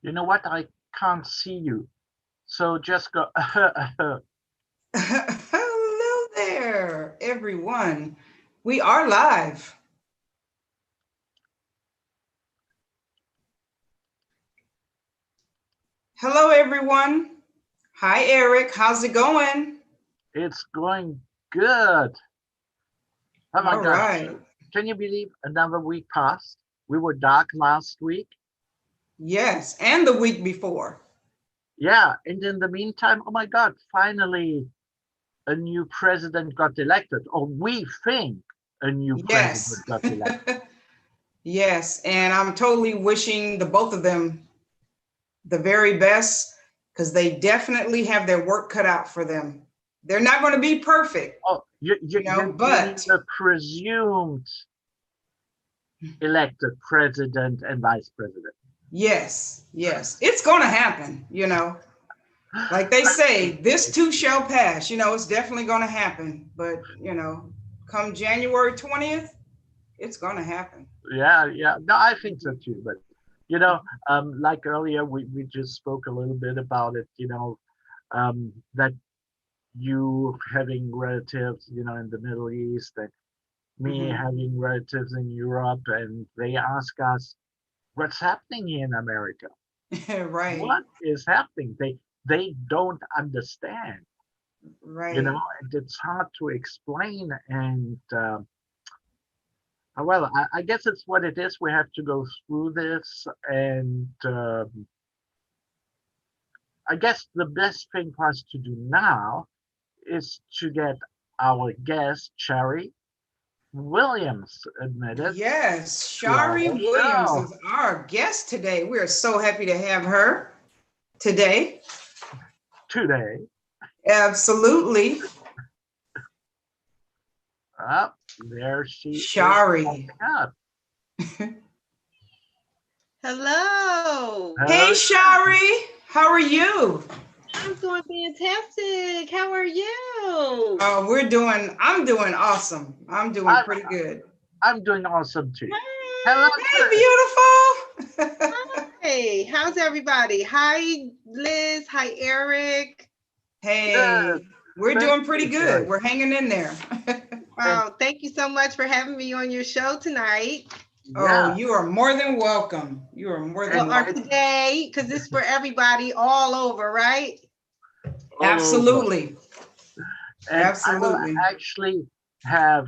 You know what? I can't see you. So just go. Hello there, everyone. We are live. Hello, everyone. Hi, Eric. How's it going? It's going good. Oh my All gosh. right. Can you believe another week passed? We were dark last week. Yes, and the week before. Yeah. And in the meantime, oh my God, finally a new president got elected, or we think a new Yes. president got elected. Yes, and I'm totally wishing the both of them the very best because they definitely have their work cut out for them. They're not going to be perfect, Oh, you mean but the presumed elected president and vice president? yes, yes, it's going to happen. Like they say, this too shall pass. It's definitely going to happen. But, come January 20th, it's going to happen. Yeah, yeah. No, I think so too. But like earlier, we just spoke a little bit about it. That you having relatives, in the Middle East, and me Hmm. having relatives in Europe, and they ask us, "What's happening here in America? Right, What is happening?" They don't understand. right. And it's hard to explain. And well, I guess it's what it is. We have to go through this, and I guess the best thing for us to do now is to get our guest, Sherri Williams, admitted Yes, to Shari our Williams show is our guest today. We are so happy to have her today. today. Absolutely. Up there she is Shari. popping up. Hello. Hey, Hello, Sherri. Shari. How are you? I'm doing fantastic. How are you? I'm doing awesome. I'm doing I'm pretty good. I'm doing awesome too. Hello, Chris. Hey, beautiful. Hey, how's everybody? Hi, Liz. Hi, Eric. Good. Hey, we're Thank doing pretty you, good. Sherri. We're hanging in there. And Wow, thank you so much for having me on your show tonight. Oh, yeah, you are more than welcome. You are more Well, than and or it's welcome. today, because it's for everybody all over, right? all over. Absolutely. And I will Absolutely. actually have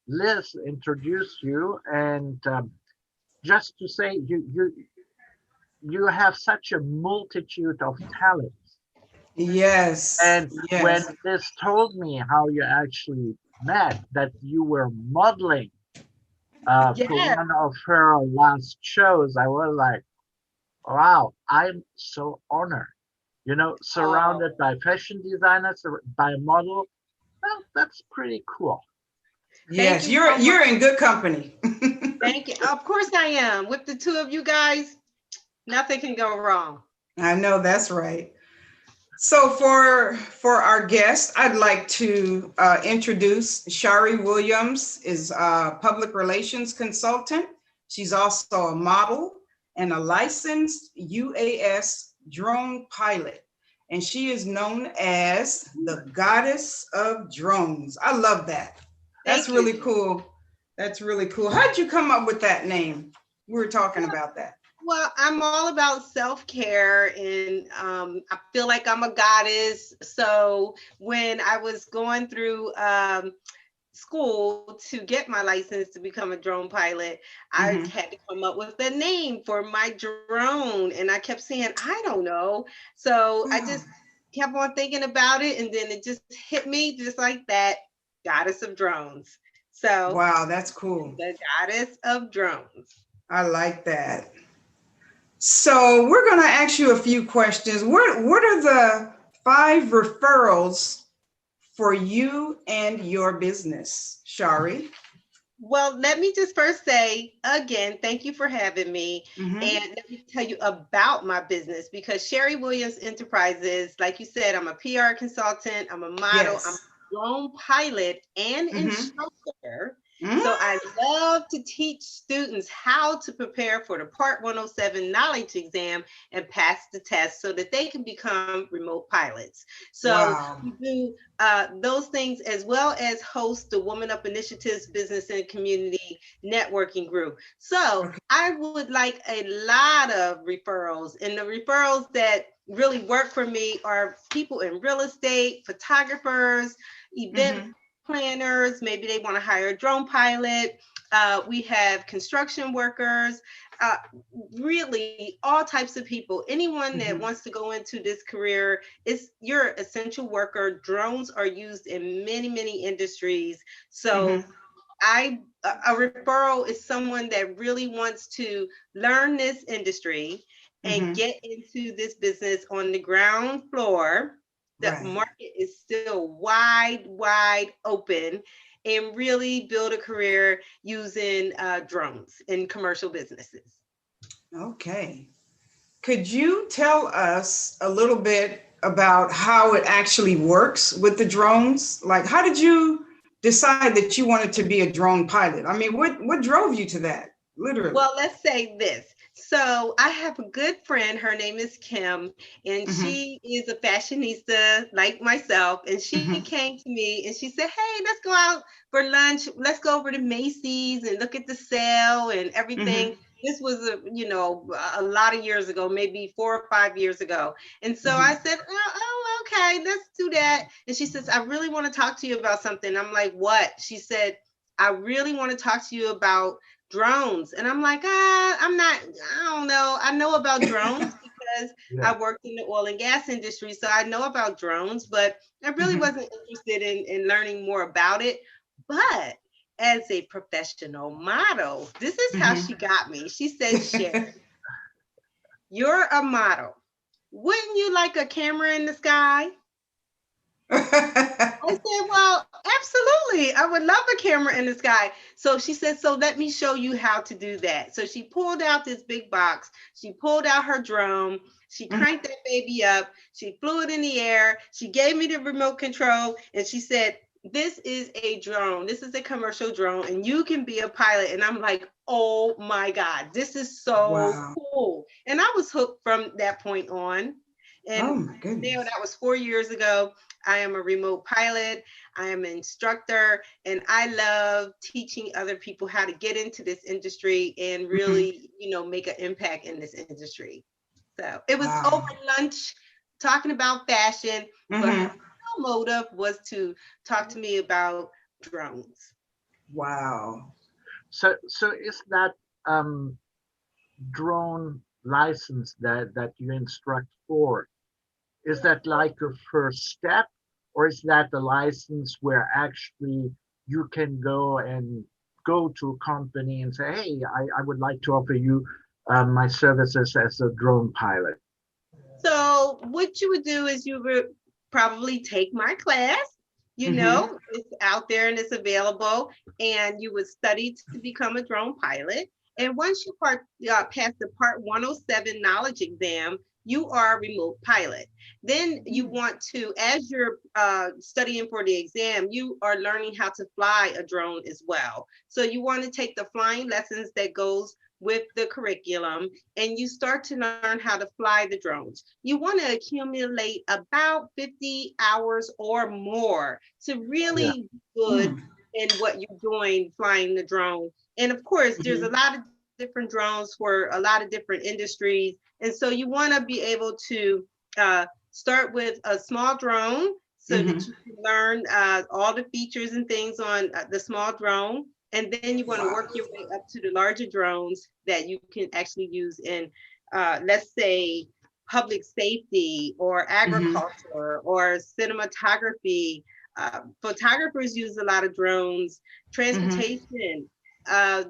Liz introduce you, and just to say, you have such a multitude of talents. Yes. And when Yes. Liz told me how you actually met, that you were modeling for Yes, one of her last shows, I was like, wow, I'm so honored. oh, Surrounded by fashion designers, by a model. Well, that's pretty cool. thank Yes, you you're so much. you're in good company. Thank you. Of course I am. With the two of you guys, nothing can go wrong. I know that's right. So for our guest, I'd like to introduce Shari Williams, is a public relations consultant. She's also a model and a licensed UAS drone pilot, and she is known as the goddess of drones. I love that. That's Thank you. really cool. That's really cool. How'd you come up with that name? We were talking about that. Well, I'm all about self care, and I feel like I'm a goddess. So when I was going through school to get my license to become a drone pilot, I Hmm. had to come up with a name for my drone, and I kept saying, I don't know. So I just kept on thinking about it, and then it just hit me just like that, goddess of drones. So Wow, that's cool. the goddess of drones. I like that. So we're going to ask you a few questions. What are the five referrals for you and your business, Shari? Well, let me just first say again, thank you for having me. Mm-hmm. And let me tell you about my business because Sherri Williams Enterprises, like you said, I'm a PR consultant, I'm a model, I'm Yes. a drone pilot and Mm-hmm. instructor. So I love to teach students how to prepare for the Part 107 knowledge exam and pass the test so that they can become remote pilots. So Wow. we do those things, as well as host the Woman Up Initiatives Business and Community Networking Group. So Okay. I would like a lot of referrals, and the referrals that really work for me are people in real estate, photographers, event Mhm. planners. Maybe they want to hire a drone pilot. We have construction workers, uh, really all types of people. Anyone that Mhm. wants to go into this career, is you're an essential worker. Drones are used in many, many industries. So Mhm. a referral is someone that really wants to learn this industry and Mhm. get into this business on the ground floor. The Right. market is still wide, wide open, and really build a career using drones in commercial businesses. Okay. Could you tell us a little bit about how it actually works with the drones? Like, how did you decide that you wanted to be a drone pilot? I mean, what drove you to that? Literally. Well, let's say this. So I have a good friend. Her name is Kim, and Mhm. she is a fashionista like myself. And she Mhm. came to me and she said, "Hey, let's go out for lunch. Let's go over to Macy's and look at the sale and everything." Mhm. This was a lot of years ago, maybe 4 or 5 years ago. And so I Mhm. said, "Oh, okay, let's do that." And she says, "I really want to talk to you about something." I'm like, "What?" She said, "I really want to talk to you about drones." And I'm like, I don't know. I know about drones because Yeah. I worked in the oil and gas industry. So I know about drones, but I really Mhm. wasn't interested in learning more about it. But as a professional model, this is how she Mhm. got me. She said, "Sherri, you're a model. Wouldn't you like a camera in the sky?" I said, "Well, absolutely. I would love a camera in the sky." So she said, "So let me show you how to do that." So she pulled out this big box. She pulled out her drone. She Mhm. cranked that baby up. She flew it in the air. She gave me the remote control and she said, "This is a drone. This is a commercial drone and you can be a pilot." And I'm like, "Oh my God, this is so Wow. cool." And I was hooked from that point on. Oh And my now goodness. that was 4 years ago. I am a remote pilot. I am an instructor, and I love teaching other people how to get into this industry and Mhm. really, make an impact in this industry. So it was over Wow. lunch talking about fashion, but her Mhm. real motive was to talk to me about drones. Wow. So is that um, drone license that you instruct for? Is that like a first step, or is that the license where actually you can go to a company and say, "Hey, I would like to offer you my services as a drone pilot." So what you would do is you would probably take my class, Mhm. it's out there and it's available, and you would study to become a drone pilot. And once you pass the Part 107 knowledge exam, you are a remote pilot. Then you want to, as you're studying for the exam, you are learning how to fly a drone as well. So you want to take the flying lessons that goes with the curriculum, and you start to learn how to fly the drones. You want to accumulate about 50 hours or more to Yeah. really be good Mm. in what you're doing flying the drone. And of course, there's a Mhm. lot of different drones for a lot of different industries. And so you want to be able to uh, start with a small drone so that you Mhm. can learn all the features and things on the small drone. And then you want to work Wow. your way up to the larger drones that you can actually use in, let's say, public safety or Mhm. agriculture or cinematography. Photographers use a lot of drones, Mhm. transportation.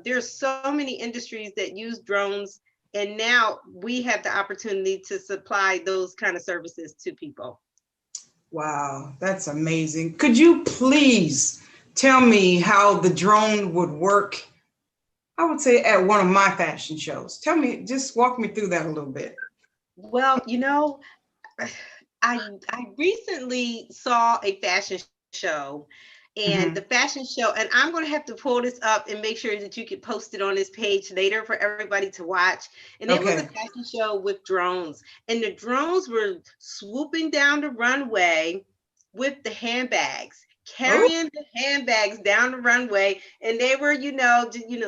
There's so many industries that use drones, and now we have the opportunity to supply those kind of services to people. Wow, that's amazing. Could you please tell me how the drone would work? I would say at one of my fashion shows. Tell me, just walk me through that a little bit. Well, I recently saw a fashion show, and the fashion show. And I'm going to have to pull this up and make sure that you can post it on this page later for everybody to watch. And it was a Okay. fashion show with drones, and the drones were swooping down the runway with the handbags, Oh, carrying the handbags down the runway, and they were,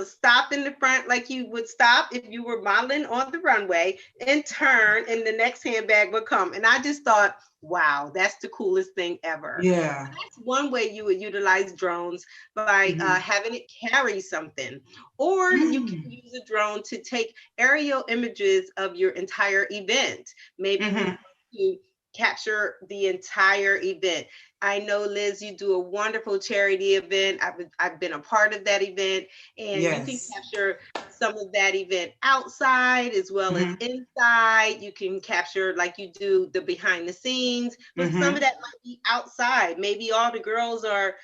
stopped in the front like you would stop if you were modeling on the runway, and turn, and the next handbag would come. And I just thought, wow, that's the coolest thing ever. yeah. That's one way you would utilize drones, by having it carry something. Or you can Mm. use a drone to take aerial images of your entire event. Maybe you want to capture the entire event. I know, Liz, you do a wonderful charity event. I've been a part of that event, and you can Yes. capture some of that event outside as well as inside. You can capture, like you do, the behind the scenes, but some of that might be outside. Maybe all the girls are,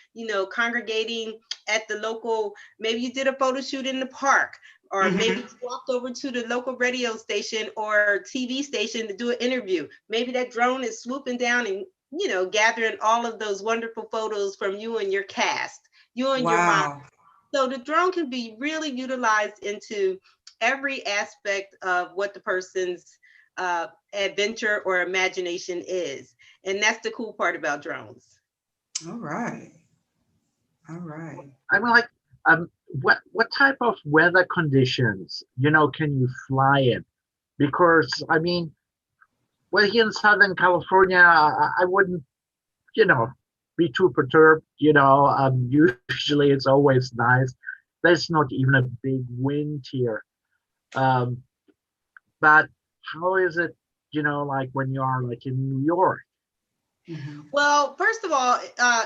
congregating at the local, maybe you did a photo shoot in the park, or maybe you walked over to the local radio station or TV station to do an interview. Maybe that drone is swooping down and, gathering all of those wonderful photos from you and your cast, you and your mom. Wow. So the drone can be really utilized into every aspect of what the person's adventure or imagination is. And that's the cool part about drones. All right. All right. I mean, like, what type of weather conditions, can you fly in? Because I mean, well, here in Southern California, I wouldn't, you know, be too perturbed. Usually it's always nice. There's not even a big wind here. Um, but how is it, like when you are like in New York? Well, first of all,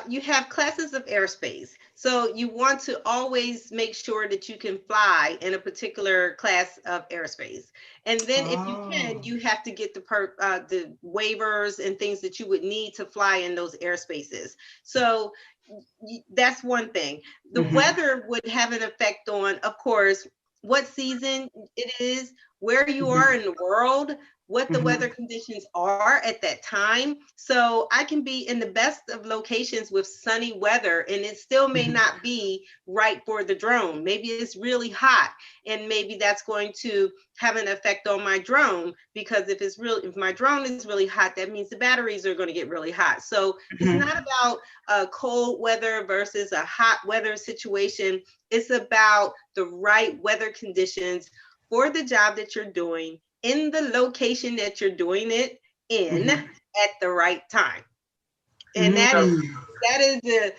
you have classes of airspace. So you want to always make sure that you can fly in a particular class of airspace. And then if you Oh. can, you have to get the waivers and things that you would need to fly in those airspaces. So that's one thing. The weather would have an effect on, of course, what season it is, where you are in the world, what the weather conditions are at that time. So I can be in the best of locations with sunny weather, and it still may not be right for the drone. Maybe it's really hot, and maybe that's going to have an effect on my drone, because if my drone is really hot, that means the batteries are going to get really hot. So it's not about cold weather versus a hot weather situation. It's about the right weather conditions for the job that you're doing, in the location that you're doing it in, at the right time. And that So, is the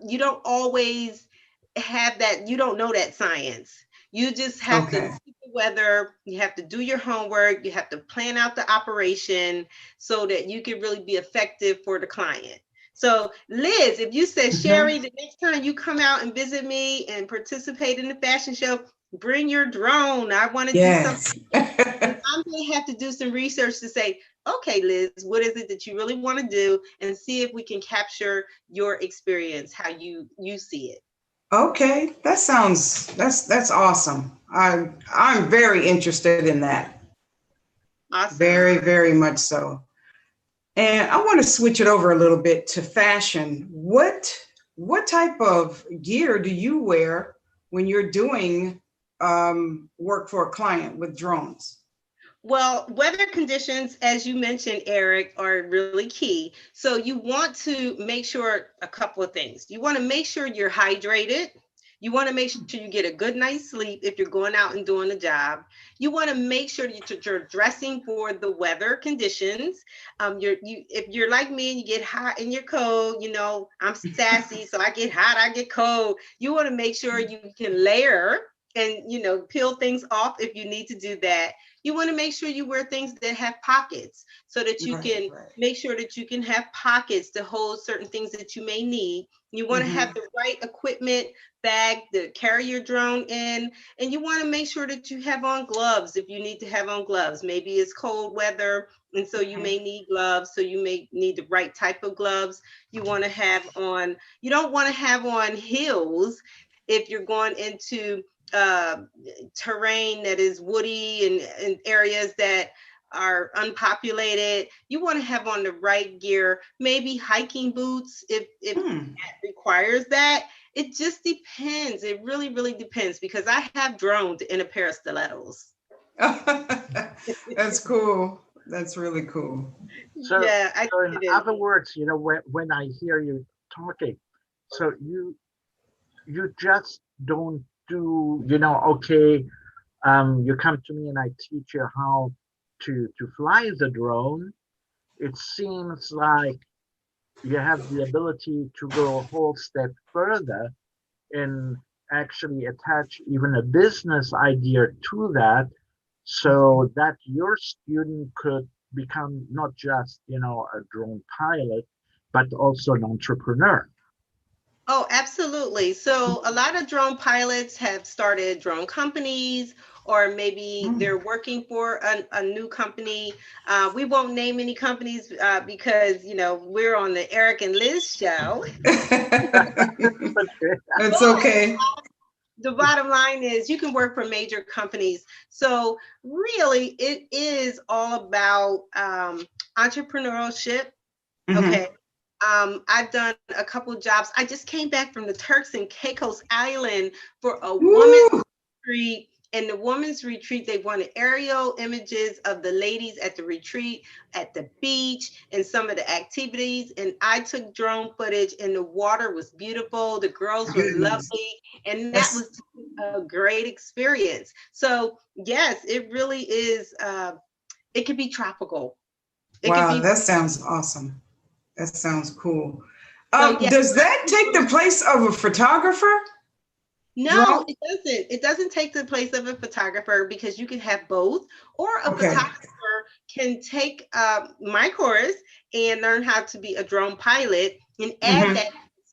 you don't always have that, you don't know that science. You just have to Okay. see the weather, you have to do your homework, you have to plan out the operation so that you can really be effective for the client. So Liz, if you said, Sherri, the next time you come out and visit me and participate in the fashion show, bring your drone. I want to do Yes. something. And I'm going to have to do some research to say, okay, Liz, what is it that you really want to do, and see if we can capture your experience, how you see it. Okay. That's awesome. I'm very interested in that. Awesome. Very, very much so. And I want to switch it over a little bit to fashion. What type of gear do you wear when you're doing work for a client with drones? Well, weather conditions, as you mentioned, Eric, are really key. So you want to make sure a couple of things. You want to make sure you're hydrated. You want to make sure you get a good night's sleep if you're going out and doing a job. You want to make sure that you're dressing for the weather conditions. If you're like me and you get hot and you're cold, I'm sassy, so I get hot, I get cold. You want to make sure you can layer and peel things off if you need to do that. You want to make sure you wear things that have pockets, so that you can make sure that you can have pockets to hold certain things that you may need. You want to have the right equipment bag to carry your drone in, and you want to make sure that you have on gloves if you need to have on gloves. Maybe it's cold weather, and so you may need gloves, so you may need the right type of gloves. You want to have on, you don't want to have on heels if you're going into terrain that is woody and areas that are unpopulated. You want to have on the right gear, maybe hiking boots if that requires that. It just depends. It really, really depends because I have droned in a pair of stilettos. That's cool. That's really cool. So, Yeah, I so in think it is. other words, when I hear you talking, so you just don't do, okay, you come to me and I teach you how to fly the drone. It seems like you have the ability to go a whole step further and actually attach even a business idea to that so that your student could become not just a drone pilot but also an entrepreneur. Oh, absolutely. So a lot of drone pilots have started drone companies, or maybe Mm. they're working for a new company. We won't name any companies because, we're on the Eric and Liz show. Okay. It's But okay. the bottom line is you can work for major companies. So really, it is all about entrepreneurship. Mhm. Okay. I've done a couple of jobs. I just came back from the Turks and Caicos Island for a woman's Woo! retreat. And the women's retreat, they wanted aerial images of the ladies at the retreat, at the beach, and some of the activities. And I took drone footage, and the water was beautiful. The girls were Goodness. lovely, and that That's was a great experience. So yes, it really is. It could be tropical. It could wow, be that sounds awesome. That sounds cool. so. Yeah. Does that take the place of a photographer? No, Drone? it doesn't. It doesn't take the place of a photographer because you can have both, or a Okay. photographer can take my course and learn how to be a drone pilot and add Mm-hmm. that,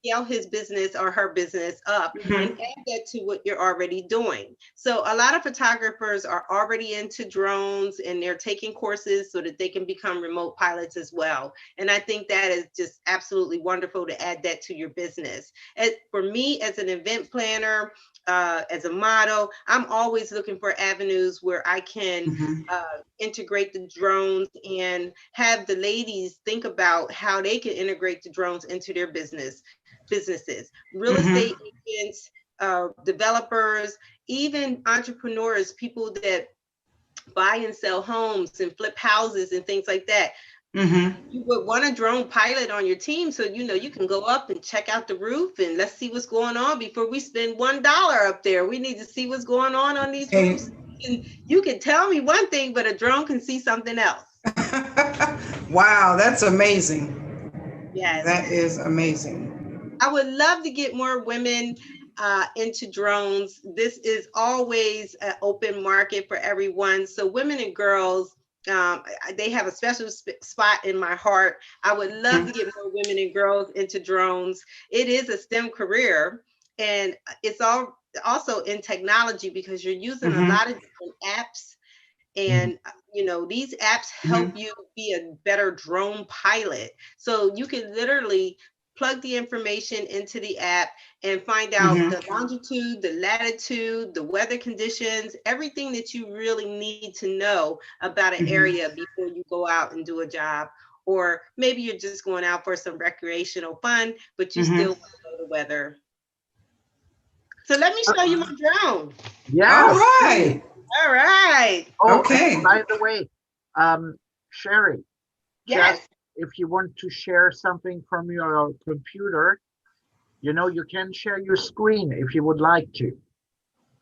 scale his business or her business up and Mm-hmm. add that to what you're already doing. So a lot of photographers are already into drones and they're taking courses so that they can become remote pilots as well. And I think that is just absolutely wonderful to add that to your business. For me, as an event planner, as a model, I'm always looking for avenues where I can Mm-hmm. integrate the drones and have the ladies think about how they can integrate the drones into their businesses, real Mm-hmm. estate agents, developers, even entrepreneurs, people that buy and sell homes and flip houses and things like that. Mm-hmm. You would want a drone pilot on your team so you can go up and check out the roof and let's see what's going on before we spend $1 up there. We need to see what's going on these roofs. Okay. And you can tell me one thing, but a drone can see something else. Wow, that's amazing. Yes. That is amazing. I would love to get more women into drones. This is always an open market for everyone. So women and girls, they have a special spot in my heart. I would love to get more women and girls into drones. It is a STEM career, and it's all also in technology because you're using a Mm-hmm. lot of different apps. And these apps help Mm-hmm. you be a better drone pilot. So you can literally plug the information into the app and find out Mm-hmm. the longitude, the latitude, the weather conditions, everything that you really need to know about an Mm-hmm. area before you go out and do a job. Or maybe you're just going out for some recreational fun, but you still Mm-hmm. want to know the weather. So let me show you my drone. All Yes, please. right. All right. Oh, and Okay. by the way, Sherry, just Yes. if you want to share something from your computer, you can share your screen if you would like to.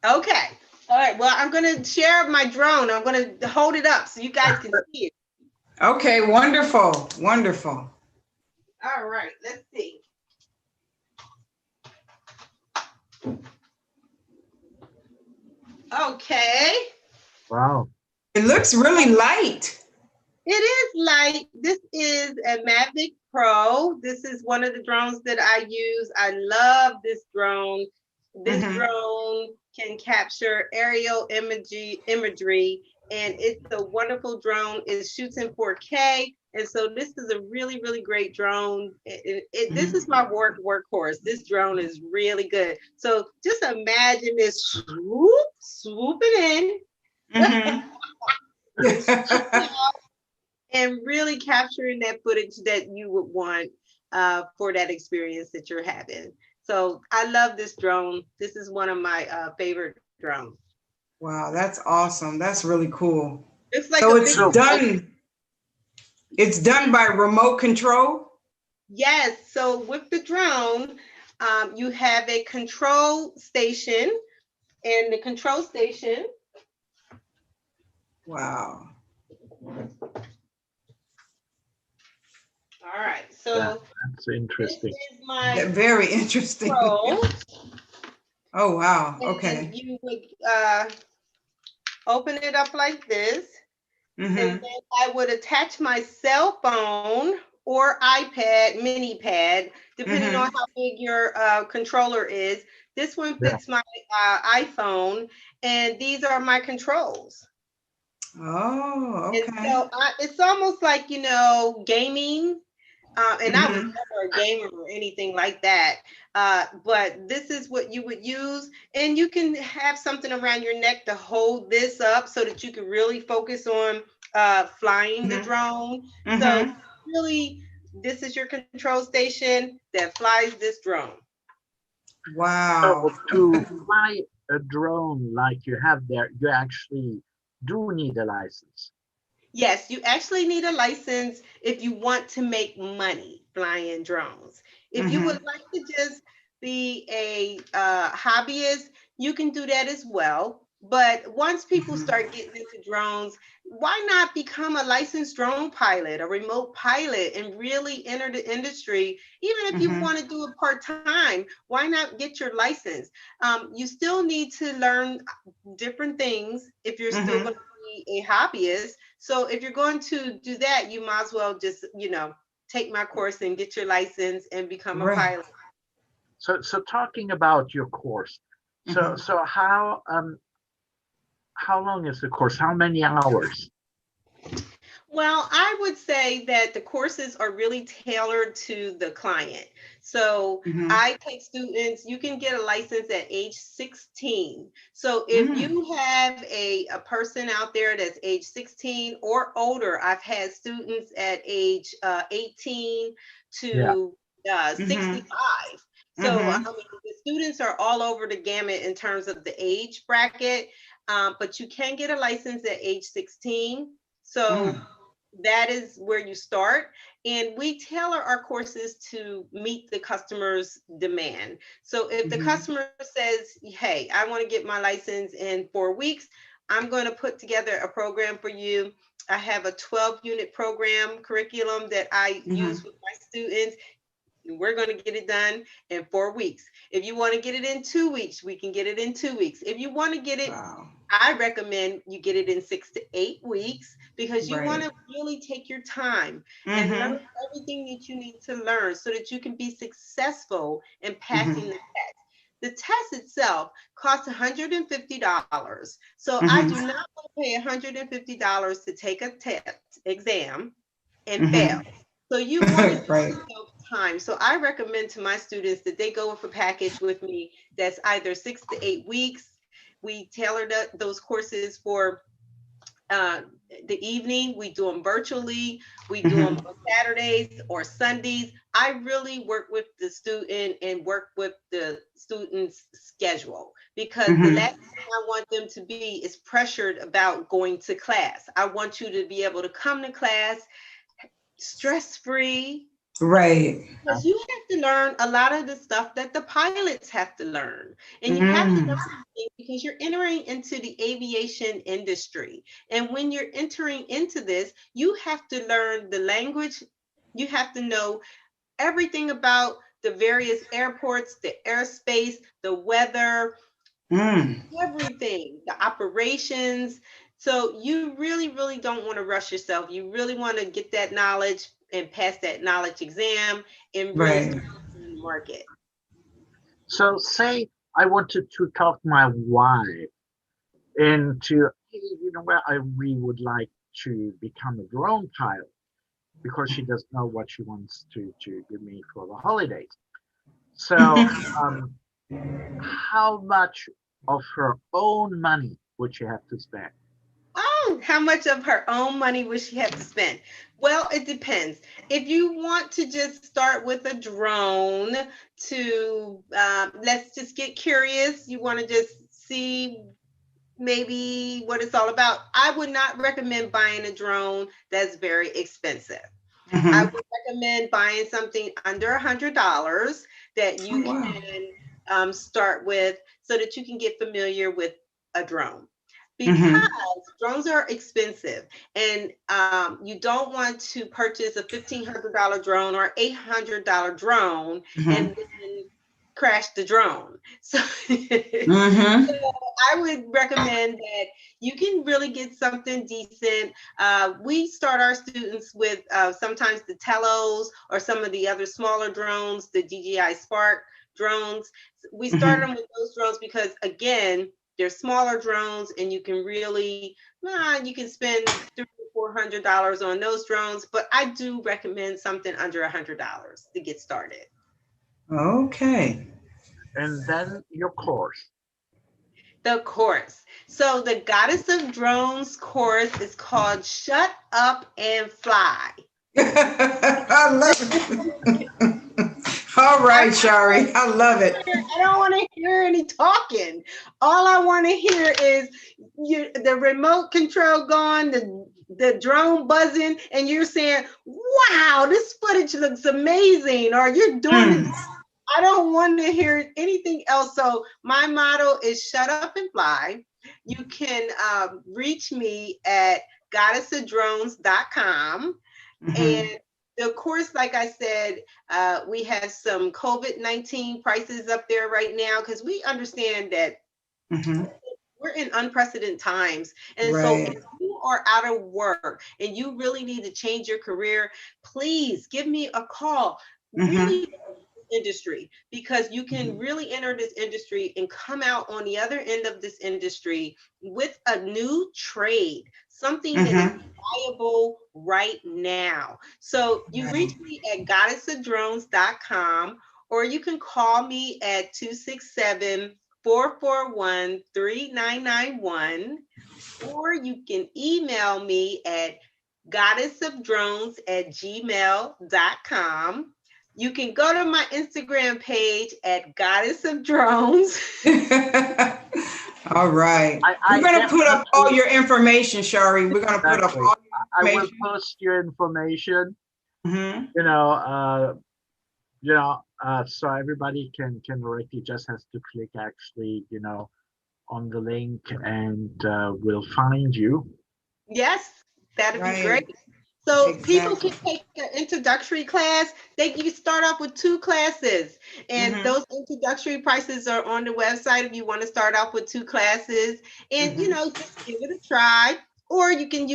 Okay. All right. Well, I'm going to share my drone. I'm going to hold it up so you guys can see it. Okay. Wonderful. Wonderful. All right. Let's see. Okay. Wow. It looks really light. It is light. This is a Mavic Pro. This is one of the drones that I use. I love this drone. This Mm-hmm. drone can capture aerial imagery, and it's a wonderful drone. It shoots in 4K. And so this is a really, really great drone. This is my workhorse. This drone is really good. So just imagine this swooping in. Mm-hmm. and really capturing that footage that you would want for that experience that you're having. So I love this drone. This is one of my favorite drones. Wow, that's awesome. That's really cool. It's like So a it's big done. It's done by remote control? Yes. So with the drone, you have a control station, and the control station. Wow. All right. Yeah, So that's interesting. this is my Very interesting. control. Oh, wow. And Okay. you would open it up like this. And Mm-hmm. then I would attach my cell phone or iPad, mini pad, depending on Mm-hmm. how big your controller is. This one Yeah. fits my iPhone, and these are my controls. Oh, And okay. so it's almost like, gaming. And I was Mm-hmm. never a gamer or anything like that. But this is what you would use. And you can have something around your neck to hold this up so that you can really focus on flying the drone. So Mm-hmm. really, this is your control station that flies this drone. Wow. So to fly a drone like you have there, you actually do need a license. Yes, you actually need a license if you want to make money flying drones. If you would Mm-hmm. like to just be a hobbyist, you can do that as well. But once people Mm-hmm. start getting into drones, why not become a licensed drone pilot, a remote pilot, and really enter the industry? Even if you Mm-hmm. want to do it part time, why not get your license? You still need to learn different things if you're still Mm-hmm. going to be a hobbyist. So if you're going to do that, you might as well just, take my course and get your license and become a Right. pilot. So talking about your course, so Mm-hmm. so how long is the course? How many hours? Well, I would say that the courses are really tailored to the client. So Mm-hmm. I take students, you can get a license at age 16. So if Mm. you have a person out there that's age 16 or older, I've had students at age 18 Yeah. to Mm-hmm. 65. So I Mm-hmm. mean, the students are all over the gamut in terms of the age bracket, but you can get a license at age 16. So Mm. that is where you start. And we tailor our courses to meet the customer's demand. So if the Mm-hmm. customer says, hey, I want to get my license in 4 weeks, I'm going to put together a program for you. I have a 12-unit program curriculum that I Mm-hmm. use with my students. We're going to get it done in 4 weeks. If you want to get it in 2 weeks, we can get it in 2 weeks. If you want to get it, Wow. I recommend you get it in 6 to 8 weeks because you want Right. to really take your time and learn Mm-hmm. everything that you need to learn so that you can be successful in passing Mm-hmm. the test. The test itself costs $150. So I do Mm-hmm. not want to pay $150 to take a test exam and fail. Mm-hmm. So you want to give Right. yourself time. So I recommend to my students that they go with a package with me that's either 6 to 8 weeks. We tailor those courses for uh, the evening. We do them virtually. We do them Mm-hmm. on Saturdays or Sundays. I really work with the student and work with the student's schedule because the Mm-hmm. last thing I want them to be is pressured about going to class. I want you to be able to come to class stress free, Right. because you have to learn a lot of the stuff that the pilots have to learn. And you have to learn Mm. things because you're entering into the aviation industry. And when you're entering into this, you have to learn the language. You have to know everything about the various airports, the airspace, the weather, Mm. everything, the operations. So you really, really don't want to rush yourself. You really want to get that knowledge and pass that knowledge exam and really Right. start in the market. So say I wanted to talk my wife into, hey, you know what, I really would like to become a drone pilot because she doesn't know what she wants to give me for the holidays. So um, how much of her own money would she have to spend? Oh How much of her own money would she have to spend? Well, it depends. If you want to just start with a drone to, let's just get curious, you want to just see maybe what it's all about, I would not recommend buying a drone that's very expensive. I would recommend buying something under $100 that you can start with so that you can get familiar with a drone. Because drones are expensive, and you don't want to purchase a $1,500 drone or $800 drone and then crash the drone. So, so I would recommend that you can really get something decent. We start our students with sometimes the Telos or some of the other smaller drones, the DJI Spark drones. We start them with those drones because, again, they're smaller drones, and you can really, you can spend $300 or $400 on those drones. But I do recommend something under $100 to get started. Okay. And then your course. The course. So the Goddess of Drones course is called Shut Up and Fly. I love it. All right, Sherri, I love it. I don't want to hear any talking. All I want to hear is the remote control going, the drone buzzing, and you're saying, wow, this footage looks amazing, or you're doing it. I don't want to hear anything else. So my motto is shut up and fly. You can reach me at goddessofdrones.com. And the course, like I said, we have some COVID-19 prices up there right now because we understand that we're in unprecedented times. And so if you are out of work and you really need to change your career, please give me a call. Really industry, because you can really enter this industry and come out on the other end of this industry with a new trade, something that is viable right now. So you reach me at goddessofdrones.com, or you can call me at 267-441-3991, or you can email me at goddessofdrones@gmail.com. You can go to my Instagram page at Goddess of Drones. All right. We're going to put up all your information, Sherri. We're going to put up all your information. I will post your information. So everybody can directly just has to click actually, on the link, and we'll find you. Yes, that'd be great. So people can take an introductory class. You start off with 2 classes, and those introductory prices are on the website if you want to start off with 2 classes, and just give it a try, or you can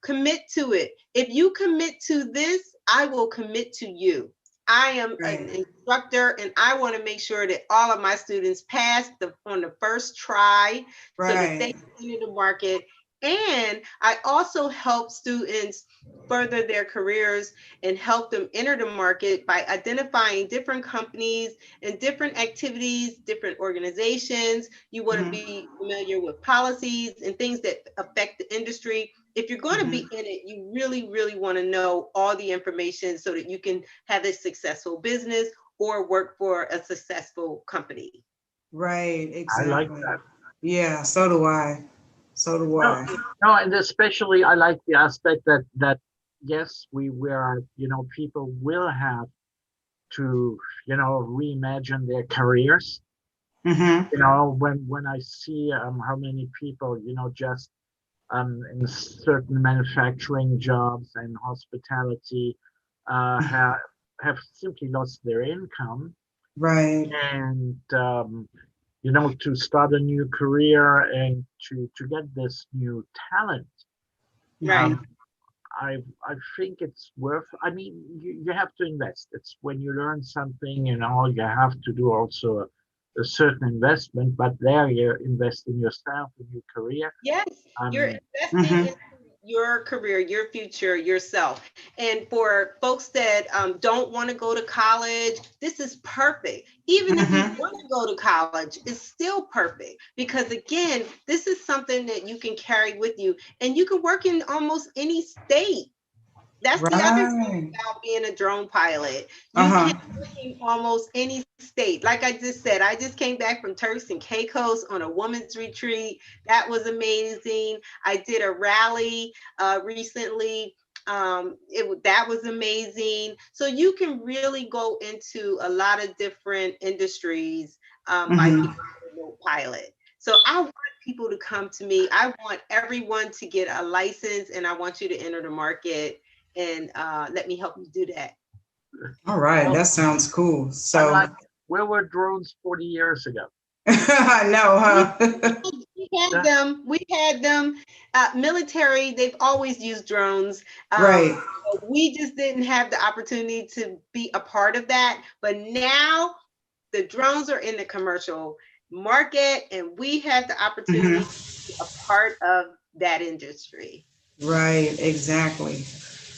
commit to it. If you commit to this, I will commit to you. I am an instructor, and I want to make sure that all of my students pass on the first try so that they can enter the market. And I also help students further their careers and help them enter the market by identifying different companies and different activities, different organizations. You want to be familiar with policies and things that affect the industry. If you're going to be in it, you really, really want to know all the information so that you can have a successful business or work for a successful company. Right, exactly. I like that. Yeah, so do I. So do I. No, and especially I like the aspect that yes, we are, people will have to, reimagine their careers. When I see how many people, just in certain manufacturing jobs and hospitality have simply lost their income. Right. And to start a new career and to get this new talent. Right. I think it's worth, you have to invest. It's when you learn something, you have to do also a certain investment, but there you invest in yourself, in your career. Yes, you're investing in your career, your future, yourself. And for folks that don't want to go to college, this is perfect. Even if you want to go to college, it's still perfect because, again, this is something that you can carry with you and you can work in almost any state. That's the other thing Right. about being a drone pilot. You can work in almost any state. Like I just said, I just came back from Turks and Caicos on a women's retreat. That was amazing. I did a rally recently. That was amazing. So you can really go into a lot of different industries by being a remote pilot. So I want people to come to me. I want everyone to get a license, and I want you to enter the market and let me help you do that. All right, Well, that sounds cool. I So like, where were drones 40 years ago? I know, huh? We had them. We had them. Military, they've always used drones. Right. We just didn't have the opportunity to be a part of that. But now the drones are in the commercial market, and we have the opportunity to be a part of that industry. Right, exactly.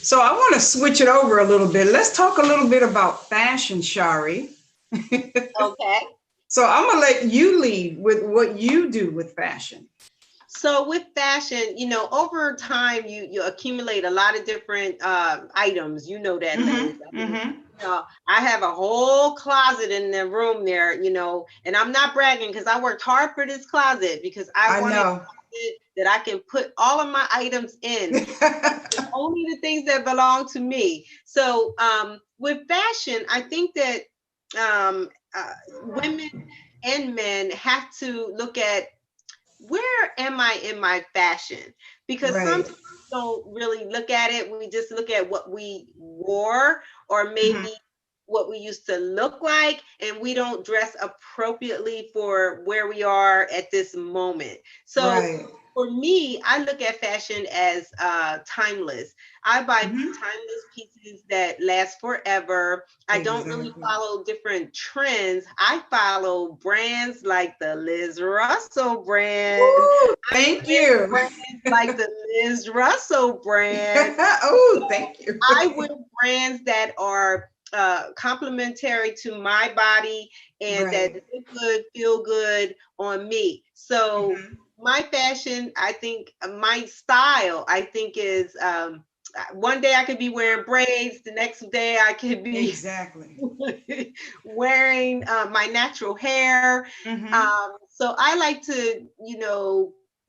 So I want to switch it over a little bit. Let's talk a little bit about fashion, Shari. Okay. So I'm gonna let you lead with what you do with fashion. So with fashion, over time, you accumulate a lot of different items. You know that, Liz. I mean, I have a whole closet in the room there, and I'm not bragging because I worked hard for this closet because I wanted a closet that I can put all of my items in, only the things that belong to me. So with fashion, I think that women and men have to look at, where am I in my fashion? Because some people don't really look at it. We just look at what we wore or maybe what we used to look like, and we don't dress appropriately for where we are at this moment. So for me, I look at fashion as timeless. I buy timeless pieces that last forever. I don't really follow different trends. I follow brands like the Liz Russell brand. Woo, thank you. Brands like the Liz Russell brand. Oh, thank you. I wear brands that are complementary to my body and that look good, feel good on me. So my fashion, I think my style, I think is one day I could be wearing braids, the next day I could be wearing my natural hair. So I like to,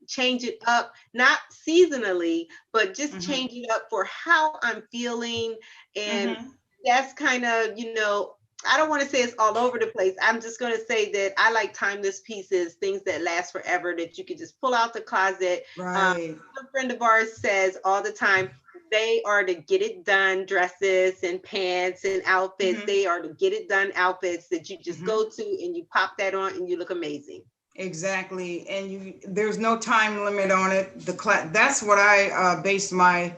change it up, not seasonally, but just change it up for how I'm feeling. And that's kind of, I don't want to say it's all over the place. I'm just going to say that I like timeless pieces, things that last forever, that you can just pull out the closet. A friend of ours says all the time, they are the get it done dresses and pants and outfits. They are the get it done outfits that you just go to and you pop that on and you look amazing. Exactly. And there's no time limit on it. That's what I base my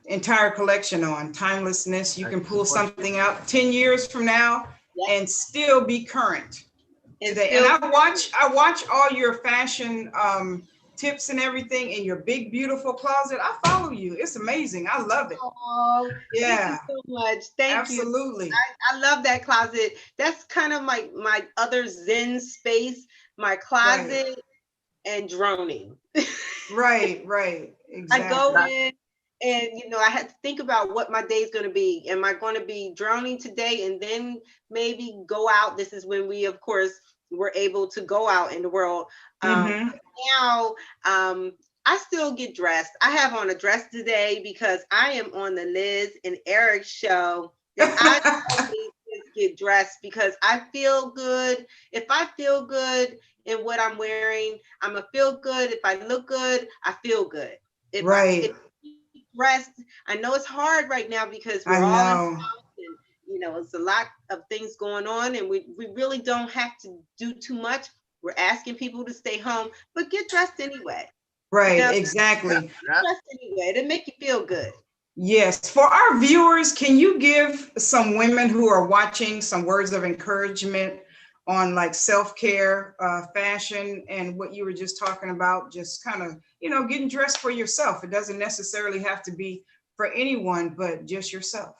entire collection on, timelessness. You can pull something out 10 years from now and still be current today. And I watch all your fashion tips and everything in your big, beautiful closet. I follow you. It's amazing. I love it. Oh, yeah. Thank you so much. Thank you. Absolutely. I love that closet. That's kind of my other Zen space, my closet and droning. Right. Exactly. I go in and, I had to think about what my day's going to be. Am I going to be droning today and then maybe go out? This is when we, of course, were able to go out in the world. Now, I still get dressed. I have on a dress today because I am on the Liz and Eric show. And I always get dressed because I feel good. If I feel good in what I'm wearing, I'm going to feel good. If I look good, I feel good. If I dressed, I know it's hard right now because we're all in the house and, it's a lot of things going on and we really don't have to do too much. We're asking people to stay home, but get dressed anyway. Right, exactly. Get dressed anyway. It'll make you feel good. Yes. For our viewers, can you give some women who are watching some words of encouragement on like self-care, fashion, and what you were just talking about, just kind of, getting dressed for yourself. It doesn't necessarily have to be for anyone, but just yourself.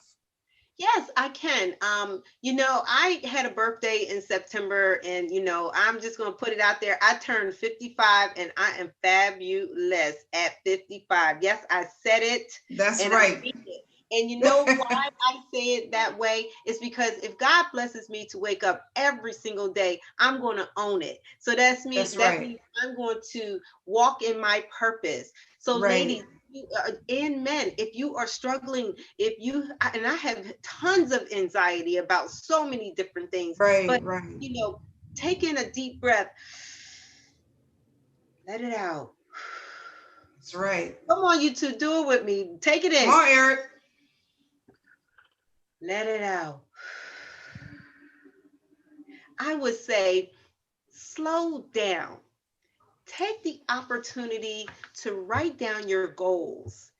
Yes, I can. I had a birthday in September, and I'm just gonna put it out there. I turned 55, and I am fabulous at 55. Yes, I said it. That's and right. I mean it. And you know why I say it that way? It's because if God blesses me to wake up every single day, I'm going to own it. So that's me. That's That right. means I'm going to walk in my purpose. So, Right. ladies, and men, if you are struggling, and I have tons of anxiety about so many different things, Right, but right. take in a deep breath, let it out. That's right. Come on, you two, do it with me. Take it in. Come on, Eric. Let it out. I would say slow down. Take the opportunity to write down your goals.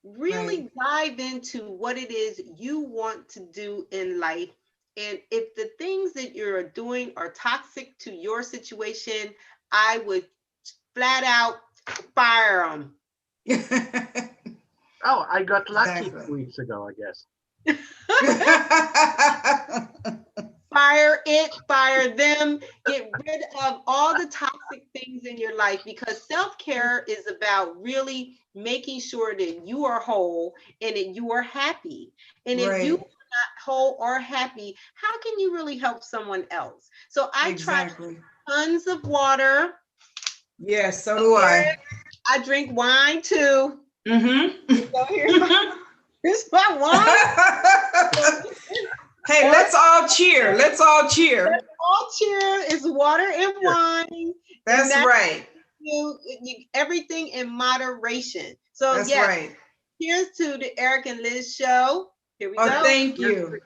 Really dive into what it is you want to do in life. And if the things that you're doing are toxic to your situation, I would flat out fire them. Oh, I got lucky Exactly. 2 weeks ago, I guess. Fire it, fire them, get rid of all the toxic things in your life, because self-care is about really making sure that you are whole and that you are happy. And if you are not whole or happy, how can you really help someone else? So I try tons of water. Yes, so do I. I drink wine too. Mm-hmm. So here's my wine. Hey, let's all cheer. Let's all cheer. Let's all cheer. It's water and wine. That's right. Everything in moderation. So that's yes, right. Here's to the Eric and Liz show. Here we go. Thank you.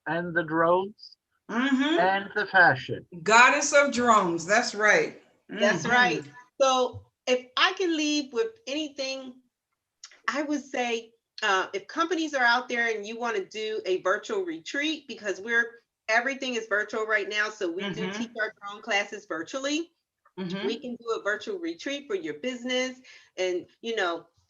And the drones. Mm-hmm. And the fashion. Goddess of drones. That's right. That's right. So if I can leave with anything, I would say if companies are out there and you want to do a virtual retreat, because everything is virtual right now. So we do teach our drone classes virtually. We can do a virtual retreat for your business and,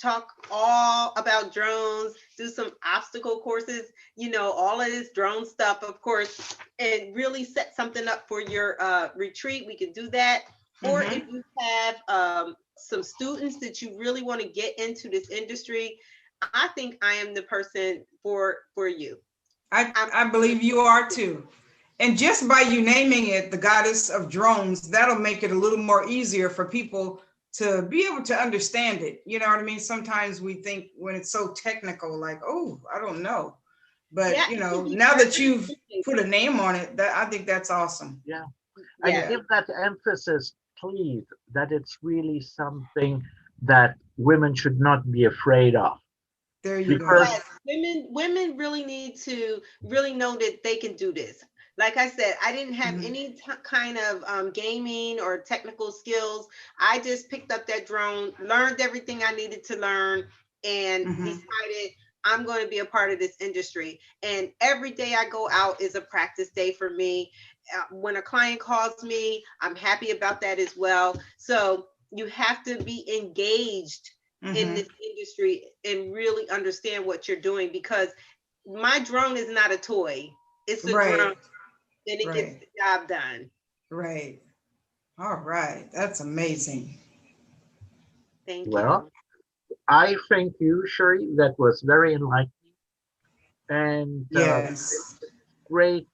talk all about drones, do some obstacle courses, all of this drone stuff, of course, and really set something up for your retreat. We can do that. Or if you have some students that you really want to get into this industry, I think I am the person for you. I believe you are too. And just by you naming it, the Goddess of Drones, that'll make it a little more easier for people to be able to understand it. You know what I mean? Sometimes we think when it's so technical, like, oh, I don't know. But, now that you've put a name on it, I think that's awesome. Yeah. And give that emphasis, please, that it's really something that women should not be afraid of. There you go. Yes, women really need to really know that they can do this. Like I said, I didn't have any kind of gaming or technical skills. I just picked up that drone, learned everything I needed to learn, and decided I'm going to be a part of this industry. And every day I go out is a practice day for me. When a client calls me, I'm happy about that as well. So you have to be engaged in this industry and really understand what you're doing, because my drone is not a toy. It's a drone. And it gets the job done. Right. All right. That's amazing. Thank you. Well, I thank you, Sherri. That was very enlightening. And it's great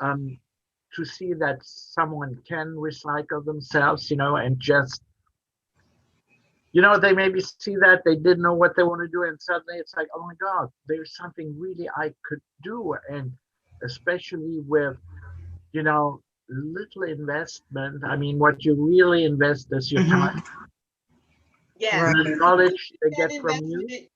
to see that someone can recycle themselves, and just, they maybe see that they didn't know what they want to do. And suddenly it's like, oh my God, there's something really I could do. And especially with, little investment. I mean, what you really invest is your time. Yeah. The knowledge they get from you.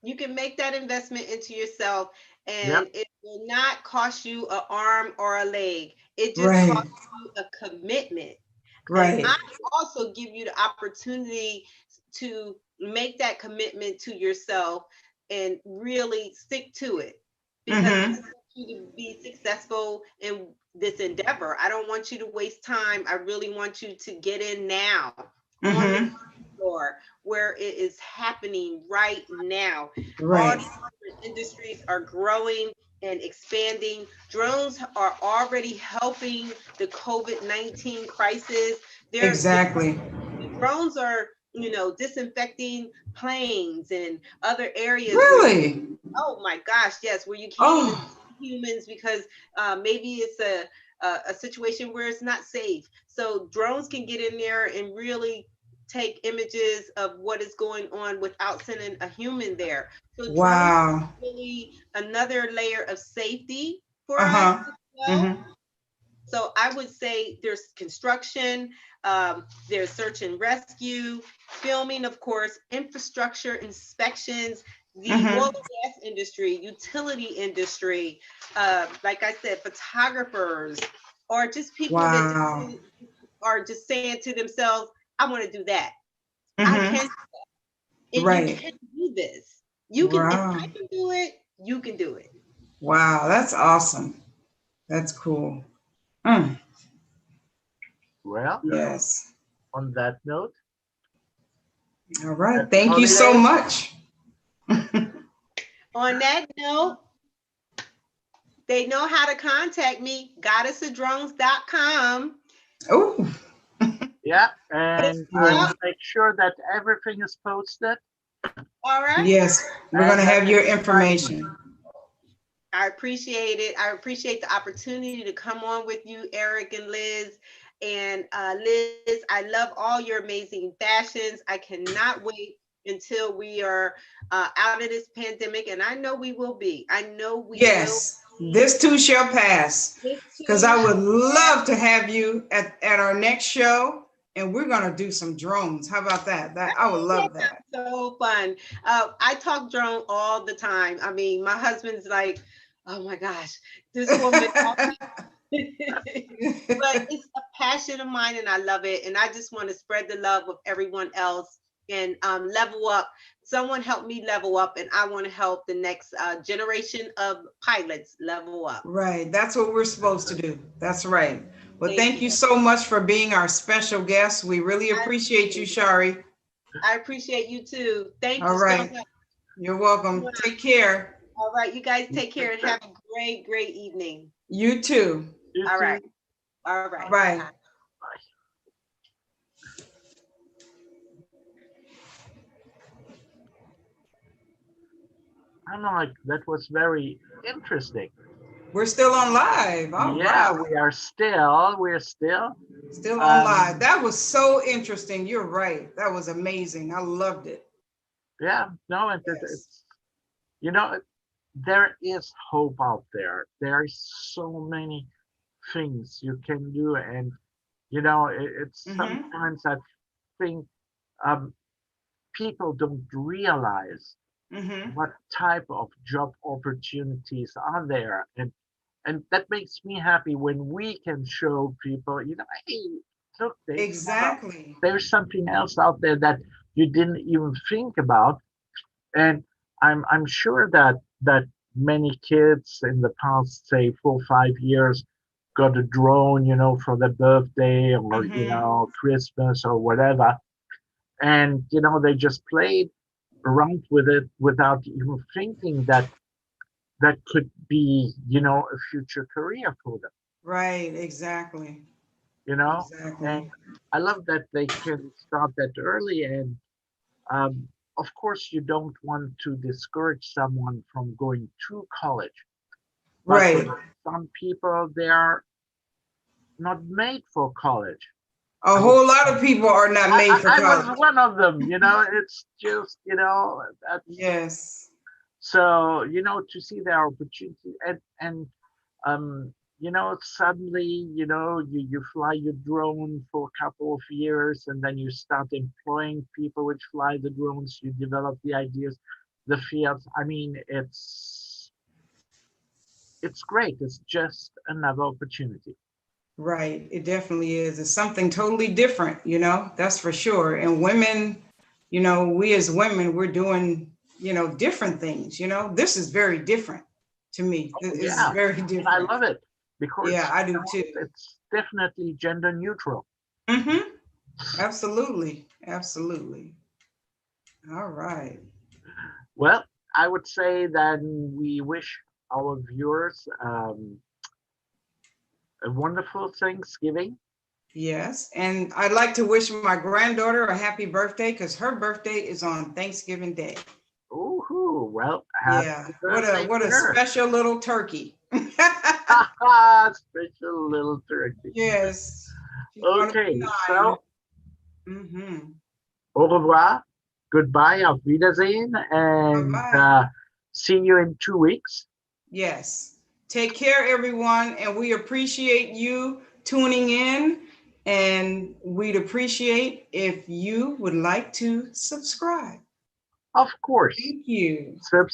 You can make that investment into yourself, and it will not cost you an arm or a leg. It just costs you a commitment. And I also give you the opportunity to make that commitment to yourself and really stick to it, because you to be successful in this endeavor. I don't want you to waste time. I really want you to get in now on the floor where it is happening right now. All Right. these different industries are growing and expanding. Drones are already helping the COVID-19 crisis. Exactly. The drones are, disinfecting planes and other areas where Really? oh my gosh, yes, where you can't even Oh, see humans because maybe it's a situation where it's not safe. So drones can get in there and really take images of what is going on without sending a human there. So drones wow. are really another layer of safety for us Uh-huh. as well. Mm-hmm. So I would say there's construction, there's search and rescue, filming, of course, infrastructure inspections, the oil Mm-hmm. and gas industry, utility industry, like I said, photographers, or just people that Wow. are just saying to themselves, I want to do that. I Mm-hmm. can, and you Right. can do this. You can, if I Wow. can do it, you can do it. Wow. That's awesome. That's cool. Mm. Well, Yes. on that note, All right. happy Thank you so holidays. much. On that note, they know how to contact me, goddessofdrones.com. Oh, Yeah, Hit and me I cool. will up. make sure that everything is posted All right. Yes. We're going and to that have you your can find me. information. I appreciate it. I appreciate the opportunity to come on with you, Eric and Liz. And Liz, I love all your amazing fashions. I cannot wait until we are out of this pandemic. And I know we will be. I know we will Yes. be. This too shall pass. This Because too I shall would love to have you at our next show, and we're going to do some drones. How about that? I would love that. so fun. I talk drone all the time. I mean, my husband's like, oh my gosh, this woman. But it's a passion of mine and I love it. And I just want to spread the love with everyone else and level up. Someone helped me level up, and I want to help the next generation of pilots level up. Right. That's what we're supposed to do. That's right. Well, Thank thank you. you so much for being our special guest. We really I appreciate you, appreciate it. Sherri. I appreciate you too. Thank All you so right. much. You're welcome. Take care. All right. You guys You take care take and care. have a great, great evening. You too. You All too. right. All right. Bye. Bye. I know, like that was very interesting. We're still on live. All Yeah, right. we're still. Still on live. Um, That was so interesting. You're right. That was amazing. I loved it. yeah, no, Yes. it's you know, there is hope out there. There is so many things you can do, and it's Mm-hmm. sometimes I think um, people don't realize Mm-hmm. what type of job opportunities are there, and that makes me happy when we can show people, hey, look, Exactly. there's something else out there that you didn't even think about. And I'm sure that many kids in the past, say 4 or 5 years, got a drone, for their birthday or Mm-hmm. Christmas or whatever, and they just played around with it without even thinking that that could be a future career for them. Right. Exactly. you know and Exactly. I love that they can start that early. And of course you don't want to discourage someone from going to college, but Right. some people, they are not made for college. A I mean, whole lot of people are not made for I was college. one of them. It's just that's Yes. so to see their opportunity. And suddenly, you fly your drone for a couple of years, and then you start employing people which fly the drones. You develop the ideas, the fields. I mean, it's great. It's just another opportunity. Right. It definitely is. It's something totally different, that's for sure. And women, we as women, we're doing, different things, This is very different to me. Oh, It's yeah, very and I different. love it because Yeah, I do too. it's definitely gender neutral. Mm-hmm. Absolutely. Absolutely. All right. Well, I would say that we wish our viewers a wonderful Thanksgiving. Yes. And I'd like to wish my granddaughter a happy birthday because her birthday is on Thanksgiving Day. Ooh, well, happy Yeah. birthday What to a her. special little turkey. Special little turkey. Yes. She's gonna be Okay, 9. so Mm-hmm. au revoir, goodbye, auf Wiedersehen, and Bye-bye. see you in 2 weeks. Yes. Take care, everyone. And we appreciate you tuning in. And we'd appreciate if you would like to subscribe. Of course, Thank you. subscribe.